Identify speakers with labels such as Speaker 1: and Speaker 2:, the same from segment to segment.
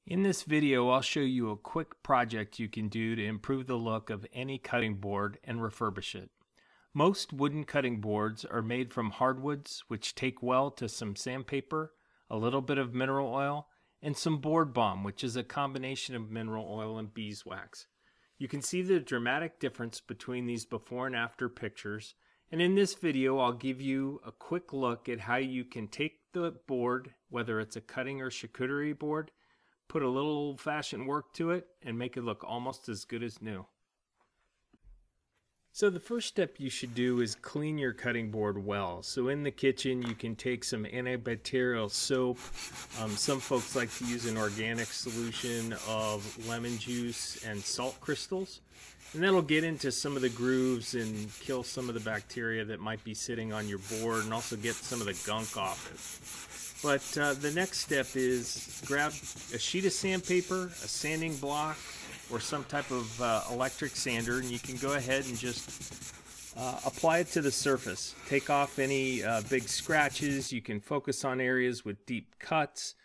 Speaker 1: In this video, I'll show you a quick project you can do to improve the look of any cutting board and refurbish it. Most wooden cutting boards are made from hardwoods, which take well to some sandpaper, a little bit of mineral oil, and some board balm, which is a combination of mineral oil and beeswax. You can see the dramatic difference between these before and after pictures, and in this video I'll give you a quick look at how you can take the board, whether it's a cutting or charcuterie board, put a little old-fashioned work to it, and make it look almost as good as new. So the first step you should do is clean your cutting board well. So in the kitchen you can take some antibacterial soap. Some folks like to use an organic solution of lemon juice and salt crystals. And that'll get into some of the grooves and kill some of the bacteria that might be sitting on your board and also get some of the gunk off it. But the next step is grab a sheet of sandpaper, a sanding block, or some type of electric sander, and you can go ahead and just apply it to the surface. Take off any big scratches. You can focus on areas with deep cuts.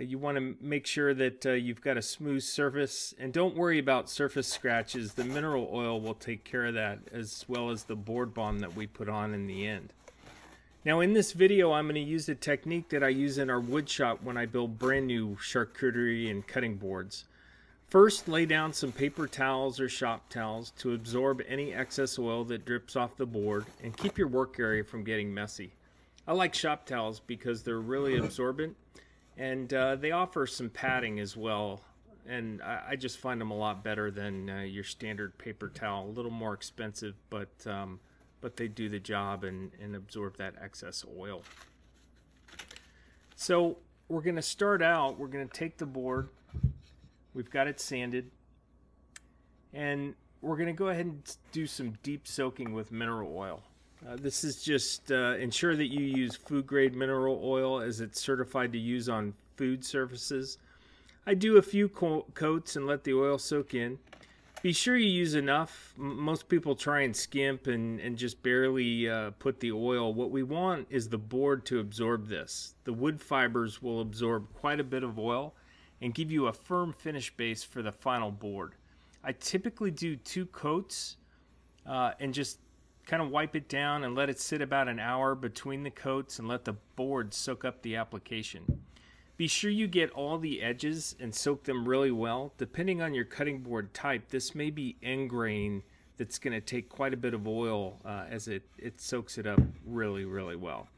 Speaker 1: You want to make sure that you've got a smooth surface, and don't worry about surface scratches. The mineral oil will take care of that, as well as the board balm that we put on in the end. Now in this video I'm going to use a technique that I use in our wood shop when I build brand new charcuterie and cutting boards. First, lay down some paper towels or shop towels to absorb any excess oil that drips off the board and keep your work area from getting messy. I like shop towels because they're really absorbent, and they offer some padding as well, and I just find them a lot better than your standard paper towel. A little more expensive, but they do the job and absorb that excess oil. So we're going to start out, we're going to take the board, we've got it sanded, and we're going to go ahead and do some deep soaking with mineral oil. This is just ensure that you use food grade mineral oil, as it's certified to use on food surfaces. I do a few coats and let the oil soak in. Be sure you use enough. Most people try and skimp and just barely put the oil. What we want is the board to absorb this. The wood fibers will absorb quite a bit of oil and give you a firm finish base for the final board. I typically do 2 coats and just kind of wipe it down and let it sit about an hour between the coats and let the board soak up the application. Be sure you get all the edges and soak them really well. Depending on your cutting board type, this may be end grain that's going to take quite a bit of oil as it soaks it up really, really well.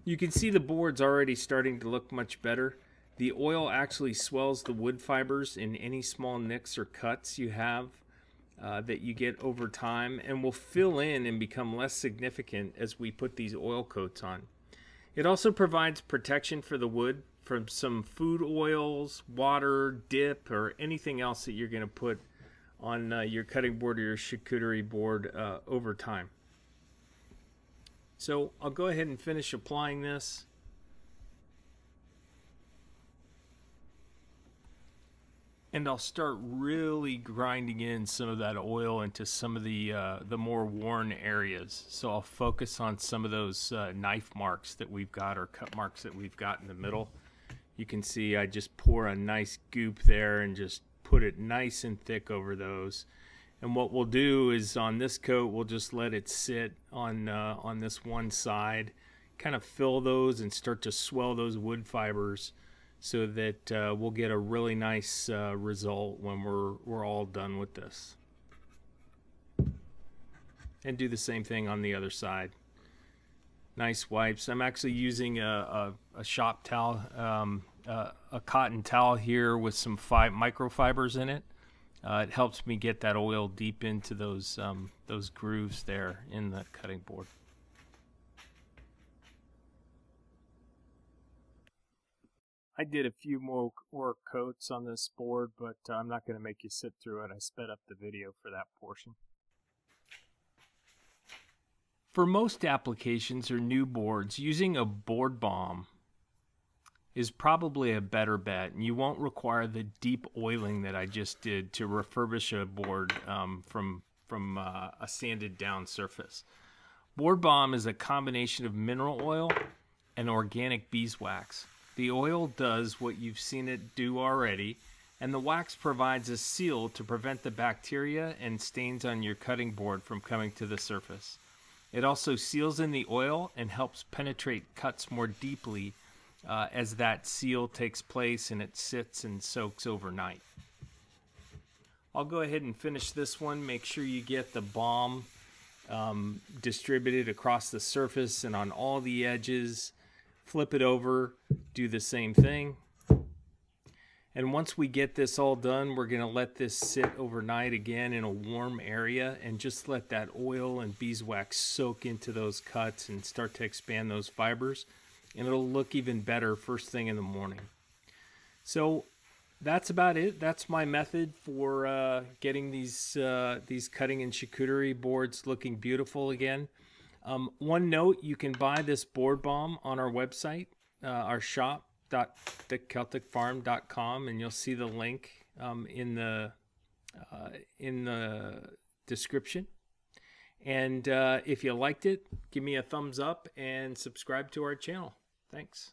Speaker 1: You can see the board's already starting to look much better. The oil actually swells the wood fibers in any small nicks or cuts you have that you get over time, and will fill in and become less significant as we put these oil coats on. It also provides protection for the wood from some food oils, water, dip, or anything else that you're going to put on your cutting board or your charcuterie board over time. So I'll go ahead and finish applying this. And I'll start really grinding in some of that oil into some of the more worn areas. So I'll focus on some of those knife marks that we've got, or cut marks that we've got in the middle. You can see I just pour a nice goop there and just put it nice and thick over those. And what we'll do is on this coat, we'll just let it sit on this one side, kind of fill those and start to swell those wood fibers, so that we'll get a really nice result when we're all done with this. And do the same thing on the other side. Nice wipes. I'm actually using a shop towel, a cotton towel here with some microfibers in it. It helps me get that oil deep into those grooves there in the cutting board. I did a few more coats on this board, but I'm not going to make you sit through it. I sped up the video for that portion. For most applications or new boards, using a board balm is probably a better bet, and you won't require the deep oiling that I just did to refurbish a board from a sanded down surface. Board balm is a combination of mineral oil and organic beeswax. The oil does what you've seen it do already, and the wax provides a seal to prevent the bacteria and stains on your cutting board from coming to the surface. It also seals in the oil and helps penetrate cuts more deeply as that seal takes place and it sits and soaks overnight. I'll go ahead and finish this one. Make sure you get the balm distributed across the surface and on all the edges. Flip it over, do the same thing. And once we get this all done, we're going to let this sit overnight again in a warm area and just let that oil and beeswax soak into those cuts and start to expand those fibers. And it'll look even better first thing in the morning. So that's about it. That's my method for getting these cutting and charcuterie boards looking beautiful again. One note, you can buy this board balm on our website, our shop.thecelticfarm.com, and you'll see the link in the description. And if you liked it, give me a thumbs up and subscribe to our channel. Thanks.